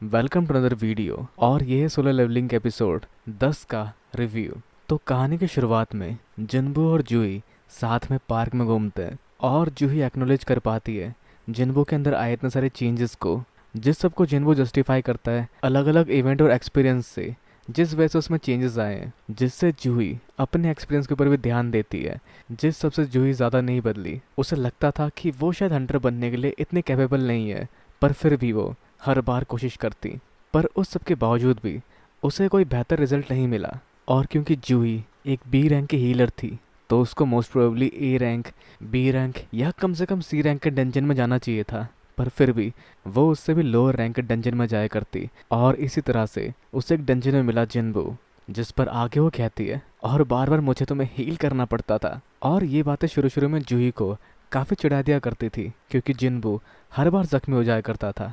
Welcome to another video. और ये है सोलर लेवलिंग एपिसोड 10 का रिव्यू। तो कहानी की शुरुआत में जिन्बू और जूही साथ में पार्क में घूमते हैं और जूही एक्नॉलेज कर पाती है जिन्बू के अंदर आए इतने सारे चेंजेस को, जिस सबको जिन्बू जस्टिफाई करता है अलग अलग इवेंट और एक्सपीरियंस से, जिस वजह से उसमें चेंजेस आए हैं, जिससे जूही अपने एक्सपीरियंस के ऊपर भी ध्यान देती है। जिस सबसे जूही ज़्यादा नहीं बदली। उसे लगता था कि वो शायद हंटर बनने के लिए इतने कैपेबल नहीं है, पर फिर भी वो हर बार कोशिश करती। पर उस सब के बावजूद भी उसे कोई बेहतर रिजल्ट नहीं मिला। और क्योंकि जूही एक बी रैंक की हीलर थी, तो उसको most probably A rank, B rank या कम से कम सी रैंक के डंजन में जाना चाहिए था। पर फिर भी वो उससे भी लोअर रैंक के डंजन में जाया करती। और इसी तरह से उसे एक डंजन में मिला जिन्बू, जिस पर आगे वो कहती है और बार बार मुझे तुम्हें हील करना पड़ता था। और ये बातें शुरू शुरू में जूही को काफ़ी चिढ़ा दिया करती थी, क्योंकि जिन्बू हर बार जख्मी हो जाया करता था।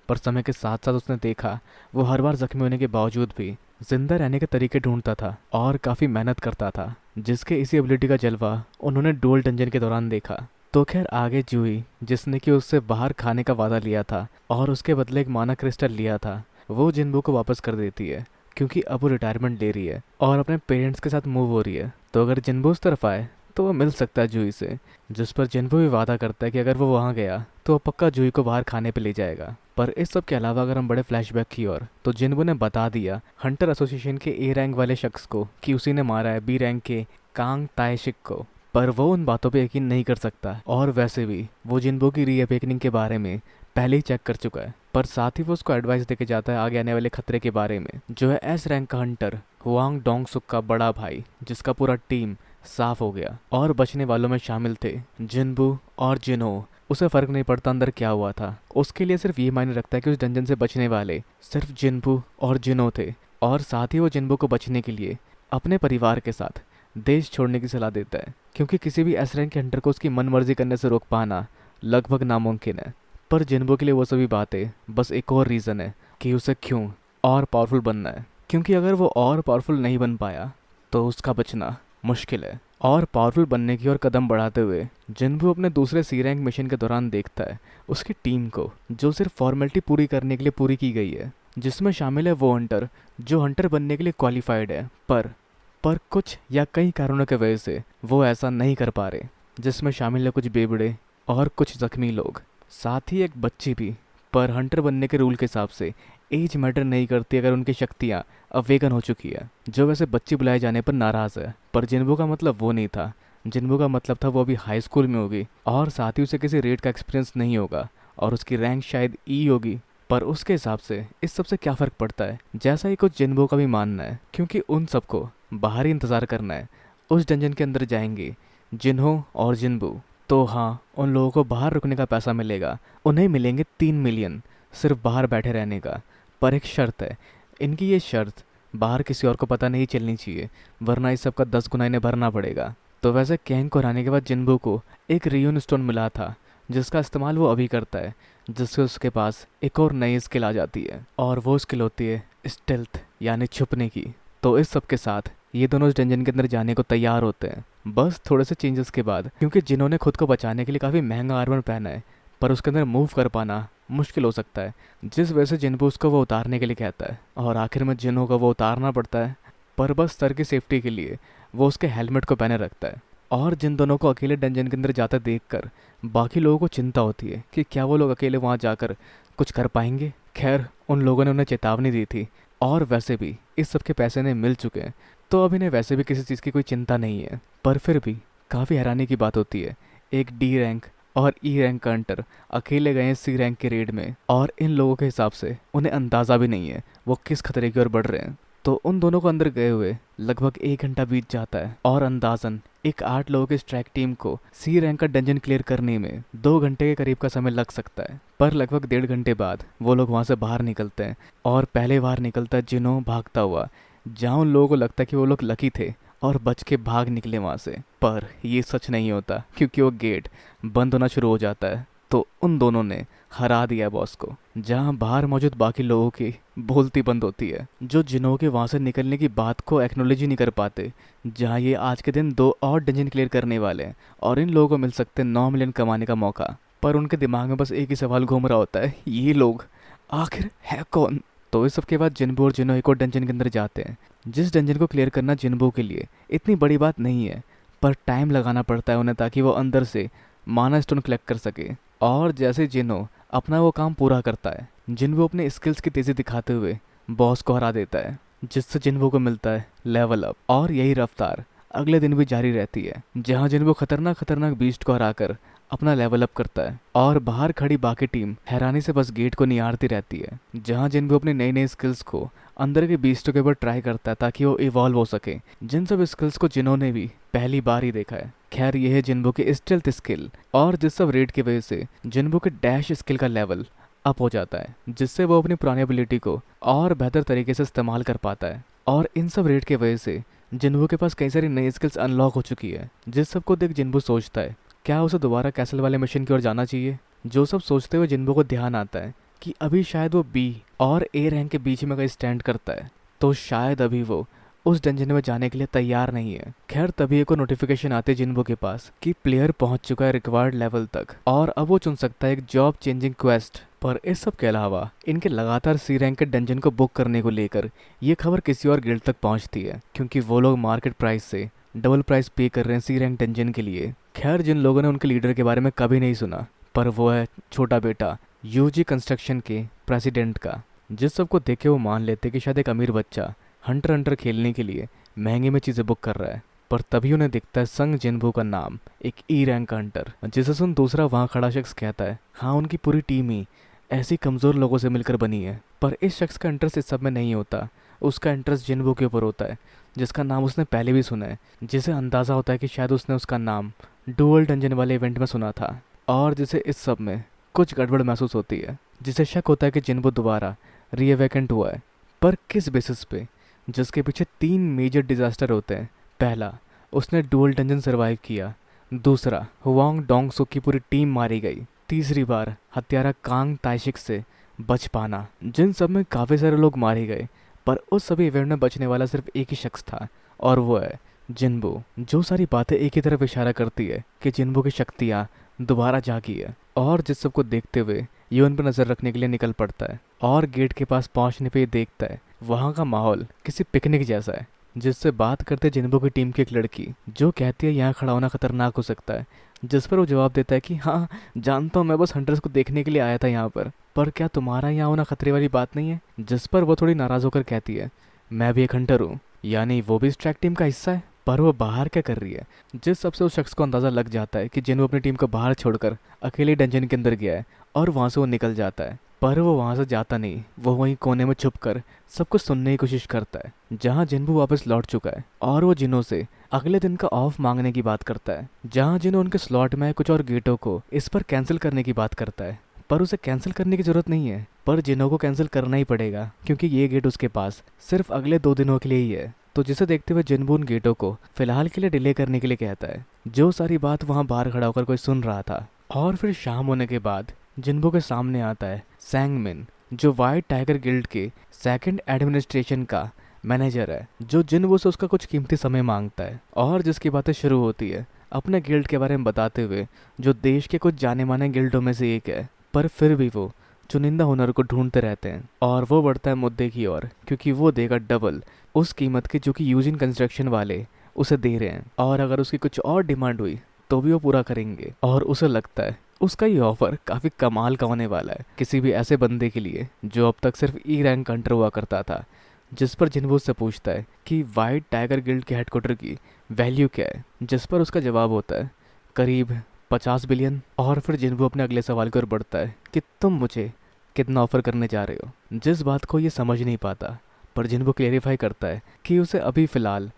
पर समय के साथ साथ उसने देखा वो हर बार जख्मी होने के बावजूद भी जिंदा रहने के तरीके ढूंढता था और काफ़ी मेहनत करता था, जिसके इसी एबिलिटी का जलवा उन्होंने डुअल डंजन के दौरान देखा। तो खैर आगे जूही, जिसने कि उससे बाहर खाने का वादा लिया था और उसके बदले एक माना क्रिस्टल लिया था, वो जिन्बू को वापस कर देती है, क्योंकि अब वो रिटायरमेंट ले रही है और अपने पेरेंट्स के साथ मूव हो रही है। तो अगर जिन्बू उस तरफ आए तो वो मिल सकता है जूही से, जिस पर जिन्बू भी वादा करता है कि अगर वो वहाँ गया तो वो पक्का जूही को बाहर खाने पे ले जाएगा। पर इस सब के अलावा अगर हम बड़े फ्लैशबैक की ओर, तो जिन्बू ने बता दिया हंटर एसोसिएशन के ए रैंक वाले शख्स को कि उसी ने मारा है बी रैंक के कांग ताएशिक को। पर वो उन बातों पे यकीन नहीं कर सकता, और वैसे भी वो जिन्बू की रीअवेकनिंग के बारे में पहले ही चेक कर चुका है। पर साथ ही वो उसको एडवाइस देके जाता है आगे आने वाले खतरे के बारे में, जो है एस रैंक का हंटर हुआंग डोंग सुक का बड़ा भाई, जिसका पूरा टीम साफ हो गया। और बचने वालों में शामिल थे जिन्बू और जिनो। उसे फर्क नहीं पड़ता अंदर क्या हुआ था, उसके लिए सिर्फ ये मायने रखता है कि उस डंजन से बचने वाले सिर्फ जिन्बू और जिनो थे। और साथ ही वो जिन्बू को बचने के लिए अपने परिवार के साथ देश छोड़ने की सलाह देता है, क्योंकि किसी भी एस रैंक के हंटर को उसकी मन मर्जी करने से रोक पाना लगभग नामुमकिन है। पर जिन्बू के लिए वो सभी बातें बस एक और रीज़न है कि उसे क्यों और पावरफुल बनना है, क्योंकि अगर वो और पावरफुल नहीं बन पाया तो उसका बचना मुश्किल है। और पावरफुल बनने की ओर कदम बढ़ाते हुए जिन्बू अपने दूसरे सी रैंक मिशन के दौरान देखता है उसकी टीम को, जो सिर्फ फॉर्मेलिटी पूरी करने के लिए पूरी की गई है, जिसमें शामिल है वो हंटर जो हंटर बनने के लिए क्वालिफाइड है, पर कुछ या कई कारणों की वजह से वो ऐसा नहीं कर पा रहे, जिसमें शामिल है कुछ बेबड़े और कुछ जख्मी लोग, साथ ही एक बच्ची भी। पर हंटर बनने के रूल के हिसाब से एज मैटर नहीं करती अगर उनकी शक्तियाँ अवेकन हो चुकी है, जो वैसे बच्ची बुलाए जाने पर नाराज़ है। पर जिन्बू का मतलब वो नहीं था। जिन्बू का मतलब था वो अभी हाई स्कूल में होगी और साथ ही उसे किसी रेड का एक्सपीरियंस नहीं होगा और उसकी रैंक शायद ई होगी। पर उसके हिसाब से इस सब से क्या फ़र्क पड़ता है, जैसा ही कुछ जिन्बू का भी मानना है, क्योंकि उन सबको बाहर ही इंतज़ार करना है। उस डंजन के अंदर जाएंगे जिन्हो और जिन्बू, तो हाँ, उन लोगों को बाहर रुकने का पैसा मिलेगा। उन्हें मिलेंगे 3 मिलियन सिर्फ बाहर बैठे रहने का। पर एक शर्त है, इनकी ये शर्त बाहर किसी और को पता नहीं चलनी चाहिए, वरना इस सब का 10 गुना इन्हें भरना पड़ेगा। तो वैसे कैंग को हराने के बाद जिन्बू को एक रियून स्टोन मिला था, जिसका इस्तेमाल वो अभी करता है, जिससे उसके पास एक और नई स्किल आ जाती है, और वो स्किल होती है स्टेल्थ, यानी छुपने की। तो इस सब के साथ ये दोनों इस डंजन के अंदर जाने को तैयार होते हैं, बस थोड़े से चेंजेस के बाद, क्योंकि जिन्होंने खुद को बचाने के लिए काफ़ी महंगा आर्मर पहना है, पर उसके अंदर मूव कर पाना मुश्किल हो सकता है, जिस वजह से जिन्बू उसको वो उतारने के लिए कहता है और आखिर में जिन्हों को वो उतारना पड़ता है। पर बस सर की सेफ्टी के लिए वो उसके हेलमेट को पहने रखता है। और जिन दोनों को अकेले डंजन के अंदर जाते देखकर बाकी लोगों को चिंता होती है कि क्या वो लोग अकेले वहाँ जाकर कुछ कर पाएंगे। खैर उन लोगों ने उन्हें चेतावनी दी थी, और वैसे भी इस सब के पैसे इन्हें मिल चुके हैं, तो अब इन्हें वैसे भी किसी चीज़ की कोई चिंता नहीं है। पर फिर भी काफ़ी हैरानी की बात होती है, एक डी रैंक और ई रैंक का हंटर अकेले गए हैं सी रैंक के रेड में, और इन लोगों के हिसाब से उन्हें अंदाज़ा भी नहीं है वो किस खतरे की ओर बढ़ रहे हैं। तो उन दोनों को अंदर गए हुए लगभग 1 घंटा बीत जाता है, और अंदाजन एक 8 लोगों की स्ट्राइक टीम को सी रैंक का डंजन क्लियर करने में 2 घंटे के करीब का समय लग सकता है। पर लगभग 1.5 घंटे बाद वो लोग वहाँ से बाहर निकलते हैं, और पहले बाहर निकलता है जिन्हो भागता हुआ, जहाँ उन लोगों को लगता है कि वो लोग लकी थे और बच के भाग निकले वहाँ से। पर ये सच नहीं होता, क्योंकि वो गेट बंद होना शुरू हो जाता है। तो उन दोनों ने हरा दिया बॉस को, जहाँ बाहर मौजूद बाकी लोगों की बोलती बंद होती है, जो जिन्हों के वहाँ से निकलने की बात को एक्नोलेज ही नहीं कर पाते। जहाँ ये आज के दिन 2 और डंजन क्लियर करने वाले हैं और इन लोगों को मिल सकते हैं 9 मिलियन कमाने का मौका। पर उनके दिमाग में बस एक ही सवाल घूम रहा होता है, ये लोग आखिर है कौन। तो इस सब के बाद जिन्बू और जिनो एक और डंजन के अंदर जाते हैं, जिस डंजन को क्लियर करना जिन्बू के लिए इतनी बड़ी बात नहीं है, पर टाइम लगाना पड़ता है उन्हें ताकि वो अंदर से माना स्टोन कलेक्ट कर सके। और जैसे जिनो अपना वो काम पूरा करता है, जिन्बू अपने स्किल्स की तेज़ी दिखाते हुए बॉस को हरा देता है, जिससे जिन्बू को मिलता है लेवल अप। और यही रफ्तार अगले दिन भी जारी रहती है, जहाँ जिन्बू खतरनाक खतरनाक बीस्ट को हराकर अपना लेवल अप करता है। और बाहर खड़ी बाकी टीम हैरानी से बस गेट को निहारती रहती है, जहाँ जिन्बू अपनी नई नई स्किल्स को अंदर के बीस्टों के ऊपर ट्राई करता है ताकि वो इवॉल्व हो सके, जिन सब स्किल्स को जिन्होंने भी पहली बार ही देखा है। खैर यह है जिन्बू के स्टेल्थ स्किल, और जिस सब रेड की वजह से जिन्बू के डैश स्किल का लेवल अप हो जाता है, जिससे वो अपनी पुरानी एबिलिटी को और बेहतर तरीके से इस्तेमाल कर पाता है। और इन सब रेड की वजह से जिन्बू के पास कई सारी नई स्किल्स अनलॉक हो चुकी है, जिस सब को देख जिन्बू सोचता है क्या उसे दोबारा कैसल वाले मिशन की ओर जाना चाहिए। जो सब सोचते हुए जिन्बू को ध्यान आता है कि अभी शायद वो बी और ए रैंक के बीच में कहीं स्टैंड करता है, तो शायद अभी वो उस डंजन में जाने के लिए तैयार नहीं है। खैर तभी एक नोटिफिकेशन आते जिन्बू के पास कि प्लेयर पहुंच चुका है रिक्वायर्ड लेवल तक, और अब वो चुन सकता है एक जॉब चेंजिंग क्वेस्ट। पर इस सब के अलावा इनके लगातार सी रैंक के डंजन को बुक करने को लेकर ये खबर किसी और गिल्ड तक पहुंचती है, क्योंकि वो लोग मार्केट प्राइस से डबल प्राइस पे कर रहे हैं सी रैंक डंजन के लिए। खैर जिन लोगों ने उनके लीडर के बारे में कभी नहीं सुना, पर वो है छोटा बेटा यूजी कंस्ट्रक्शन के प्रेसिडेंट का, जिस सबको देखे वो मान लेते कि शायद एक अमीर बच्चा हंटर हंटर खेलने के लिए महंगे में चीज़ें बुक कर रहा है। पर तभी उन्हें दिखता है संग जिन्बू का नाम, एक ई रैंक का हंटर, जिसे सुन दूसरा वहाँ खड़ा शख्स कहता है हाँ उनकी पूरी टीम ही ऐसी कमज़ोर लोगों से मिलकर बनी है। पर इस शख्स का इंटरेस्ट इस सब में नहीं होता, उसका इंटरेस्ट जिन्बू के ऊपर होता है, जिसका नाम उसने पहले भी सुना है, जिसे अंदाज़ा होता है कि शायद उसने उसका नाम डुअल डंजन वाले इवेंट में सुना था, और जिसे इस सब में कुछ गड़बड़ महसूस होती है, जिसे शक होता है कि जिन्बू दोबारा रीअवेकेंट हुआ है। पर किस बेसिस पे, जिसके पीछे 3 मेजर डिजास्टर होते हैं। पहला, उसने डुअल डंजन सरवाइव किया। दूसरा, हुआंग डोंगसुक की पूरी टीम मारी गई। तीसरी बार हत्यारा कांग ताइशिक से बच पाना, जिन सब में काफ़ी सारे लोग मारे गए, पर उस सभी इवेंट में बचने वाला सिर्फ एक ही शख्स था, और वो है जिन्बू। जो सारी बातें एक ही तरफ इशारा करती है कि जिन्बू की शक्तियाँ दोबारा जागी है। और जिस सबको देखते हुए ये उन पर नज़र रखने के लिए निकल पड़ता है, और गेट के पास पहुंचने पे ये देखता है वहाँ का माहौल किसी पिकनिक जैसा है, जिससे बात करते जिन्बू की टीम की एक लड़की, जो कहती है यहाँ खड़ा होना खतरनाक हो सकता है, जिस पर वो जवाब देता है कि हाँ जानता हूँ, मैं बस हंटर्स को देखने के लिए आया था यहाँ पर क्या तुम्हारा यहाँ होना खतरे वाली बात नहीं है। जिस पर वो थोड़ी नाराज़ होकर कहती है मैं भी एक हंटर हूँ, यानी वो भी इस ट्रैक टीम का हिस्सा है। पर वो बाहर क्या कर रही है, जिस सबसे उस शख्स को अंदाज़ा लग जाता है कि जिन्बू अपनी टीम को बाहर छोड़कर अकेले डंजन के अंदर गया है, और वहाँ से वो निकल जाता है। पर वो वहाँ से जाता नहीं, वो वहीं कोने में छुप कर सब कुछ सुनने की कोशिश करता है, जहाँ जिन्बू वापस लौट चुका है, और वो जिनों से अगले दिन का ऑफ मांगने की बात करता है, जहाँ जिनो उनके स्लॉट में कुछ और गेटों को इस पर कैंसिल करने की बात करता है। पर उसे कैंसिल करने की जरूरत नहीं है, पर जिनो को कैंसिल करना ही पड़ेगा, क्योंकि ये गेट उसके पास सिर्फ अगले 2 दिनों के लिए ही है। तो जिसे देखते हुए जिन्बू उन गेटों को फिलहाल के लिए डिले करने के लिए कहता है। जो सारी बात वहाँ बाहर खड़ा होकर कोई सुन रहा था। और फिर शाम होने के बाद जिन्बू के सामने आता है सैंगमिन, जो वाइट टाइगर गिल्ड के सेकंड एडमिनिस्ट्रेशन का मैनेजर है, जो जिन्बू से उसका कुछ कीमती समय मांगता है, और जिसकी बातें शुरू होती है अपने गिल्ड के बारे में बताते हुए, जो देश के कुछ जाने माने गिल्डों में से एक है, पर फिर भी वो चुनिंदा हुनर को ढूंढते रहते हैं। और वो बढ़ता है मुद्दे की ओर, क्योंकि वो देगा डबल उस कीमत की जो कि यूजिन कंस्ट्रक्शन वाले उसे दे रहे हैं, और अगर उसकी कुछ और डिमांड हुई तो भी वो पूरा करेंगे। और उसे लगता है उसका ये ऑफर काफ़ी कमाल का होने वाला है किसी भी ऐसे बंदे के लिए जो अब तक सिर्फ ई रैंक हंटर हुआ करता था। जिस पर जिन्बू से पूछता है कि वाइट टाइगर गिल्ड के हेडक्वार्टर की वैल्यू क्या है, जिस पर उसका जवाब होता है करीब 50 बिलियन। और फिर जिन्बू अपने अगले सवाल की ओर बढ़ता है कि तुम मुझे कितना ऑफर करने जा रहे हो, जिस बात को ये समझ नहीं पाता। पर जिन्बू क्लेरिफाई करता है कि उसे अभी फ़िलहाल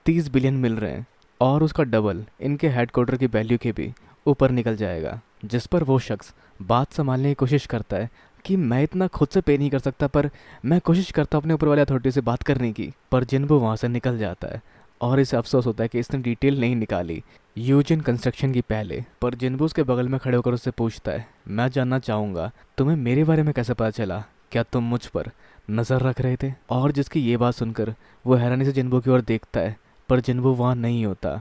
30 बिलियन मिल रहे हैं, और उसका डबल इनके हेडक्वार्टर की वैल्यू के भी ऊपर निकल जाएगा। जिस पर वो शख्स बात संभालने की कोशिश करता है कि मैं इतना खुद से पे नहीं कर सकता, पर मैं कोशिश करता हूँ अपने ऊपर वाले अथॉरिटी से बात करने की। पर जिन्बू वहाँ से निकल जाता है, और इसे अफसोस होता है कि इसने डिटेल नहीं निकाली यूजिन कंस्ट्रक्शन की पहले। पर जिन्बू उसके बगल में खड़े होकर उससे पूछता है मैं जानना चाहूँगा तुम्हें मेरे बारे में कैसे पता चला, क्या तुम मुझ पर नज़र रख रहे थे। और जिसकी ये बात सुनकर वो हैरानी से जिन्बू की ओर देखता है, पर जिन्बू वहाँ नहीं होता।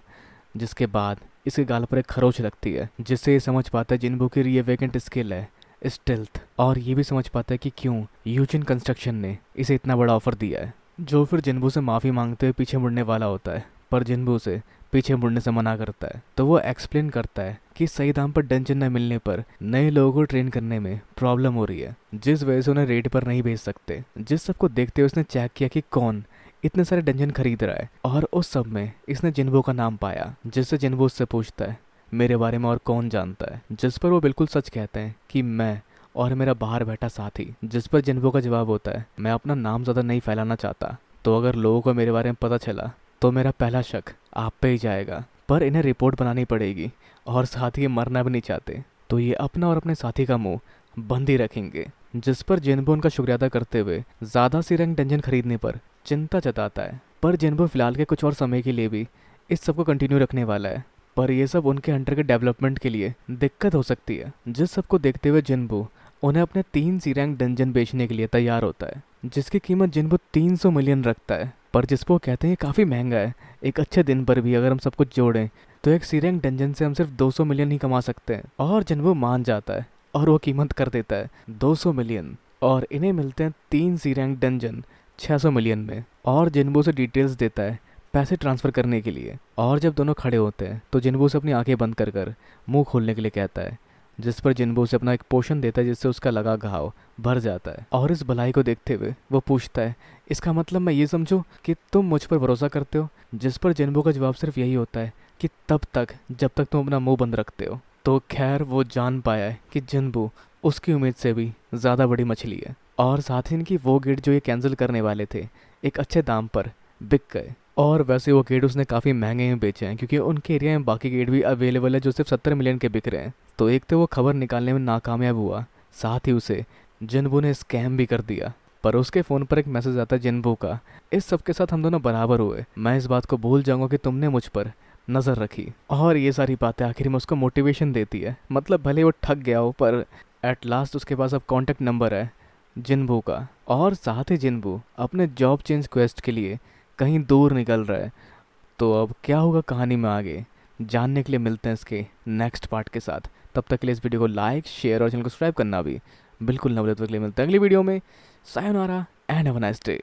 जिसके बाद इसके गाल पर एक खरोच लगती है, जिससे ये समझ पाता है जिन्बू की रीअवेकेंट स्किल है स्टेल्थ, और ये भी समझ पाता है कि क्यों यूजिन कंस्ट्रक्शन ने इसे इतना बड़ा ऑफर दिया है। जो फिर जिन्बू से माफ़ी मांगते हुए पीछे मुड़ने वाला होता है, पर जिन्बू से पीछे मुड़ने से मना करता है। तो वो एक्सप्लेन करता है कि सही दाम पर डंजन न मिलने पर नए लोगों को ट्रेन करने में प्रॉब्लम हो रही है, जिस वजह से उन्हें रेट पर नहीं भेज सकते। जिस सबको देखते हुए उसने चेक किया कि कौन इतने सारे डंजन खरीद रहा है, और उस सब में इसने जिन्बू का नाम पाया, जिससे जिन्बू उससे पूछता है मेरे बारे में और कौन जानता है, जिस पर वो बिल्कुल सच कहते हैं कि मैं और मेरा बाहर बैठा साथी। जिस पर जिन्बू का जवाब होता है मैं अपना नाम ज़्यादा नहीं फैलाना चाहता, तो अगर लोगों को मेरे बारे में पता चला तो मेरा पहला शक आप पे ही जाएगा, पर इन्हें रिपोर्ट बनानी पड़ेगी और साथ ही मरना भी नहीं चाहते, तो ये अपना और अपने साथी का मुंह बंद ही रखेंगे। जिस पर जिन्बू उनका शुक्रिया अदा करते हुए ज़्यादा सी रैंक डंजन खरीदने पर चिंता जताता है, पर जिन्बू फिलहाल के कुछ और समय के लिए भी इस सब को कंटिन्यू रखने वाला है, पर ये सब उनके हंटर के डेवलपमेंट के लिए दिक्कत हो सकती है। जिस सबको देखते हुए जिन्बू उन्हें अपने 3 सी रैंक डंजन बेचने के लिए तैयार होता है, जिसकी कीमत जिन्बू 300 मिलियन रखता है, पर जिस पर वो कहते हैं काफ़ी महंगा है। एक अच्छे दिन पर भी अगर हम सब कुछ जोड़ें तो एक सी रैंक डंजन से हम सिर्फ 200 मिलियन ही कमा सकते हैं, और जिन्बू मान जाता है और वो कीमत कर देता है 200 मिलियन, और इन्हें मिलते हैं 3 सी रैंक डंजन 600 मिलियन में। और जिन्बू से डिटेल्स देता है पैसे ट्रांसफ़र करने के लिए, और जब दोनों खड़े होते हैं तो जिन्बू से अपनी आंखें बंद कर मुंह खोलने के लिए कहता है, जिस पर जिन्बू से अपना एक पोशन देता है, जिससे उसका लगा घाव भर जाता है। और इस भलाई को देखते हुए वो पूछता है इसका मतलब मैं ये समझूं कि तुम मुझ पर भरोसा करते हो, जिस पर जिन्बू का जवाब सिर्फ यही होता है कि तब तक जब तक तुम अपना मुंह बंद रखते हो। तो खैर वो जान पाया है कि जिन्बू उसकी उम्मीद से भी ज़्यादा बड़ी मछली है, और साथ ही इनकी वो गेट जो ये कैंसिल करने वाले थे एक अच्छे दाम पर बिक गए। और वैसे वो गेट उसने काफ़ी महंगे में बेचे हैं, क्योंकि उनके एरिया में बाकी गेट भी अवेलेबल है जो सिर्फ 70 मिलियन के बिक रहे हैं। तो एक तो वो खबर निकालने में नाकामयाब हुआ, साथ ही उसे जिन्बू ने स्कैम भी कर दिया। पर उसके फ़ोन पर एक मैसेज आता है जिन्बू का, इस सब के साथ हम दोनों बराबर हुए, मैं इस बात को भूल जाऊंगा कि तुमने मुझ पर नज़र रखी। और ये सारी बातें आखिर में उसको मोटिवेशन देती है, मतलब भले वो ठग गया हो, पर एट लास्ट उसके पास अब कॉन्टैक्ट नंबर है जिन्बू का। और साथ ही जिन्बू अपने जॉब चेंज क्वेस्ट के लिए कहीं दूर निकल रहा है। तो अब क्या होगा कहानी में आगे, जानने के लिए मिलते हैं इसके नेक्स्ट पार्ट के साथ। तब तक के लिए इस वीडियो को लाइक, शेयर और चैनल को सब्सक्राइब करना भी बिल्कुल ना भूलें। तो अगले मिलते हैं अगली वीडियो में। Sayonara and have a nice day.